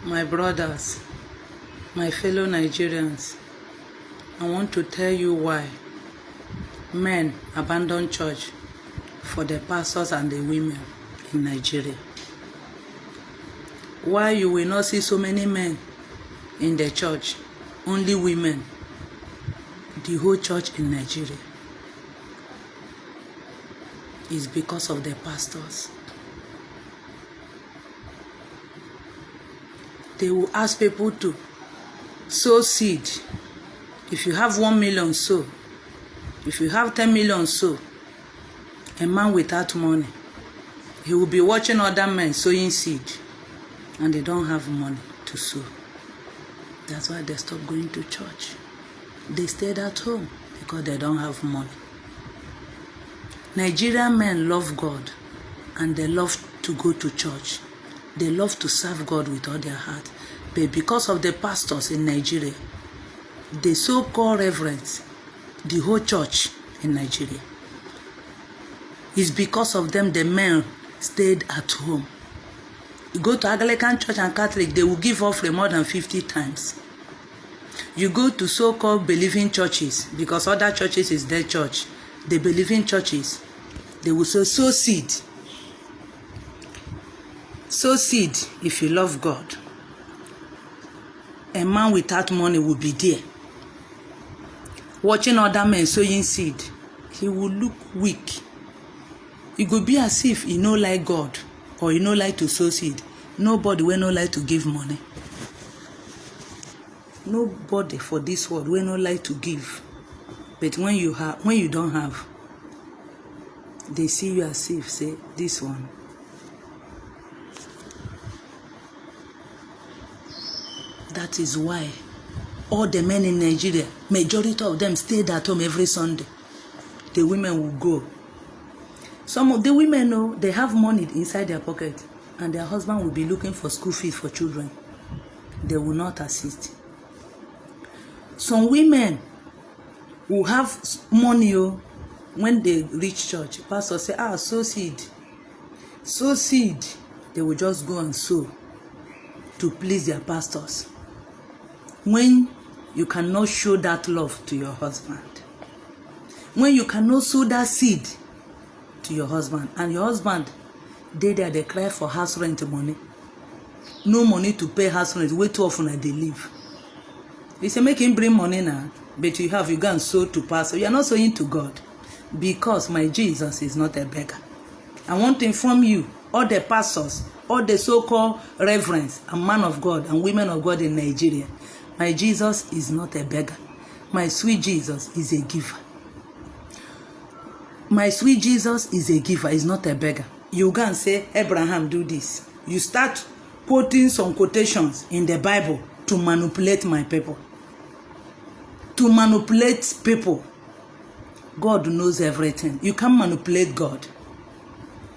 My brothers, my fellow Nigerians, I want to tell you why men abandon church for the pastors and the women in Nigeria. Why you will not see so many men in the church, only women, the whole church in Nigeria. Is because of the pastors. They will ask people to sow seed. If you have 1 million, sow. If you have 10 million, sow. A man without money, he will be watching other men sowing seed, and they don't have money to sow. That's why they stopped going to church. They stayed at home because they don't have money. Nigerian men love God and they love to go to church. They love to serve God with all their heart. But because of the pastors in Nigeria, the so-called reverends, the whole church in Nigeria, it's because of them the men stayed at home. You go to Anglican church and Catholic, they will give offering more than 50 times. You go to so-called believing churches, because other churches is their church. The believing churches, they will sow seed. Sow seed if you love God. A man without money will be there, watching other men sowing seed. He will look weak. It could be as if he no like God or he no like to sow seed. Nobody will no like to give money. Nobody for this world will no like to give. But when you don't have, they see you as if, say, this one. That is why all the men in Nigeria, majority of them stayed at home every Sunday. The women will go. Some of the women know they have money inside their pocket, and their husband will be looking for school fees for children. They will not assist. Some women who have money, when they reach church, pastor say, sow seed. Sow seed. They will just go and sow to please their pastors. When you cannot show that love to your husband, when you cannot sow that seed to your husband, and your husband, they cry for house rent money, no money to pay house rent, way too often they leave. They say, make him bring money now, but you go and sow to pastor. You are not sowing to God, because my Jesus is not a beggar. I want to inform you, all the pastors, all the so-called reverends and men of God and women of God in Nigeria, my Jesus is not a beggar. My sweet Jesus is a giver. My sweet Jesus is a giver, is not a beggar. You go and say, Abraham, do this. You start quoting some quotations in the Bible to manipulate my people. To manipulate people. God knows everything. You can't manipulate God.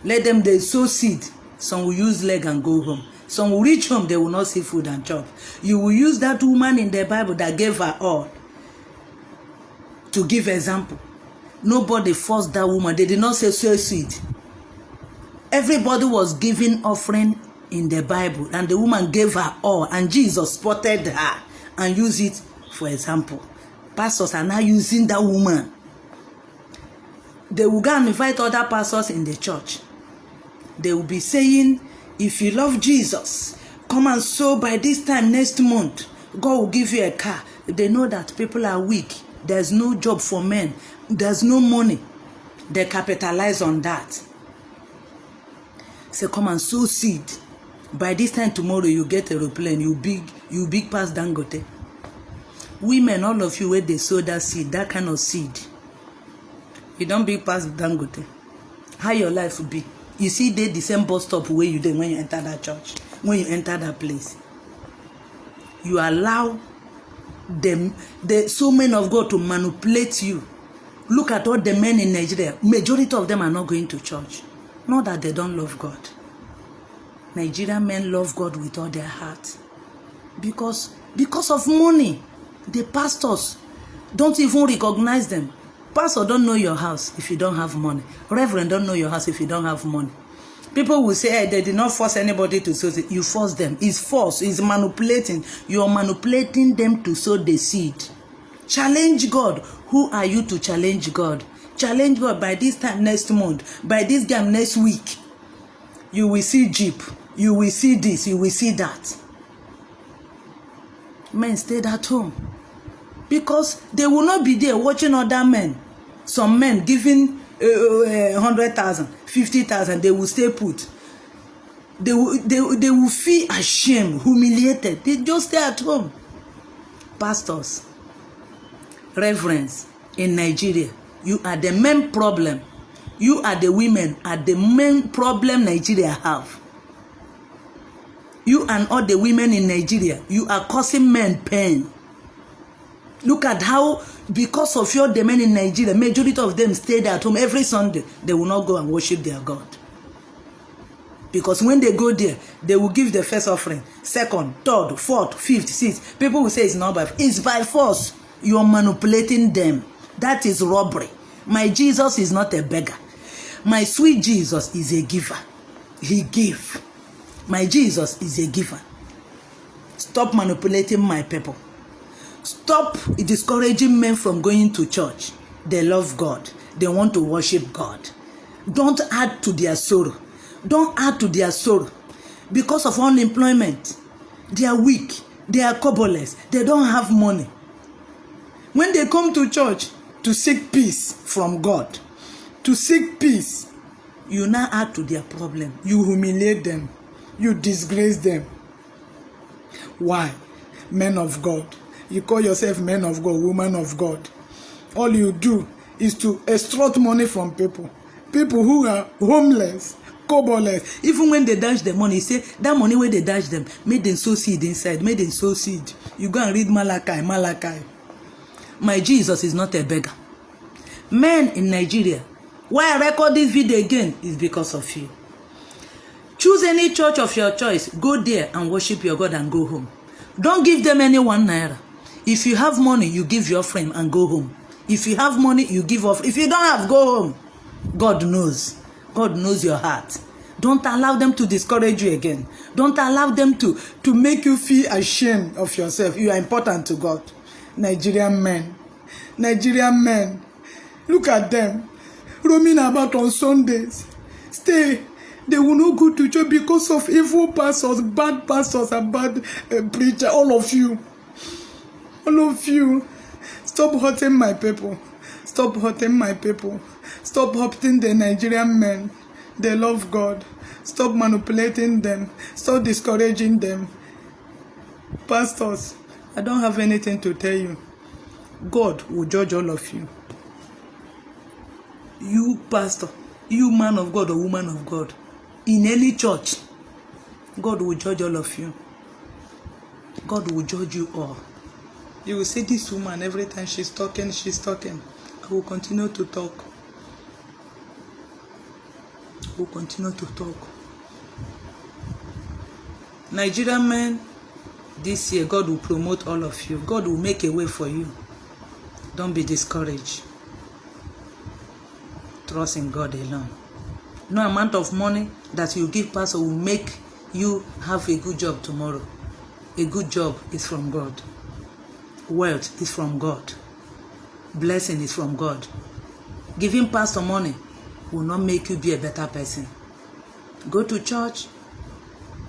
Let them, they sow seed. Some will use leg and go home. Some will reach home, they will not see food and chop. You will use that woman in the Bible that gave her all to give example. Nobody forced that woman. They did not say sow seed. Everybody was giving offering in the Bible, and the woman gave her all, and Jesus spotted her and used it for example. Pastors are now using that woman. They will go and invite other pastors in the church. They will be saying, if you love Jesus, come and sow by this time next month. God will give you a car. They know that people are weak. There's no job for men. There's no money. They capitalize on that. Say, come and sow seed. By this time tomorrow, you get a aeroplane. You big past Dangote. Women, all of you, where they sow that seed, that kind of seed, you don't big past Dangote. How your life will be? You see, they the same bus stop where you did when you enter that church, when you enter that place. You allow them, the so men of God, to manipulate you. Look at all the men in Nigeria. Majority of them are not going to church. Not that they don't love God. Nigerian men love God with all their heart. Because of money. The pastors don't even recognize them. Pastor don't know your house if you don't have money. Reverend don't know your house if you don't have money. People will say, hey, they did not force anybody to sow seed. You force them. It's force. It's manipulating. You're manipulating them to sow the seed. Challenge God. Who are you to challenge God? Challenge God by this time next month. By this time next week. You will see Jeep. You will see this. You will see that. Men stayed at home. Because they will not be there watching other men. Some men giving 100,000, 50,000, they will stay put. They will feel ashamed, humiliated. They just stay at home. Pastors, reverends in Nigeria, you are the main problem. You are the women are the main problem Nigeria have. You and all the women in Nigeria, you are causing men pain. Look at how, because of the men in Nigeria, majority of them stayed at home every Sunday. They will not go and worship their God. Because when they go there, they will give the first offering, second, third, fourth, fifth, sixth. People will say it's not by force. It's by force. You are manipulating them. That is robbery. My Jesus is not a beggar. My sweet Jesus is a giver. He gave. My Jesus is a giver. Stop manipulating my people. Stop discouraging men from going to church. They love God. They want to worship God. Don't add to their sorrow. Don't add to their sorrow. Because of unemployment, they are weak. They are cobblerless. They don't have money. When they come to church to seek peace from God, to seek peace, you now add to their problem. You humiliate them. You disgrace them. Why? Men of God. You call yourself men of God, woman of God. All you do is to extort money from people. People who are homeless, cobblerless. Even when they dash the money, say that money where they dash them, make them sow seed inside, make them sow seed. You go and read Malachi. My Jesus is not a beggar. Men in Nigeria, why I record this video again is because of you. Choose any church of your choice. Go there and worship your God and go home. Don't give them any 1 naira. If you have money, you give your friend and go home. If you have money, you give off. If you don't have, go home. God knows. God knows your heart. Don't allow them to discourage you again. Don't allow them to make you feel ashamed of yourself. You are important to God. Nigerian men. Look at them. Roaming about on Sundays. Stay. They will not go to church because of evil pastors, bad pastors, and bad preachers. All of you. Stop hurting my people. Stop hurting my people. Stop hurting the Nigerian men. They love God. Stop manipulating them. Stop discouraging them. Pastors, I don't have anything to tell you. God will judge all of you. You pastor, you man of God or woman of God, in any church, God will judge all of you. God will judge you all. You will see this woman every time she's talking. I will continue to talk. Nigerian men, this year, God will promote all of you. God will make a way for you. Don't be discouraged. Trust in God alone. No amount of money that you give pastor will make you have a good job tomorrow. A good job is from God. Wealth is from God. Blessing is from God. Giving pastor money will not make you be a better person. Go to church,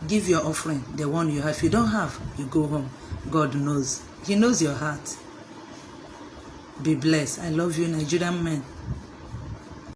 give your offering, the one you have. If you don't have, you go home. God knows. He knows your heart. Be blessed. I love you, Nigerian men.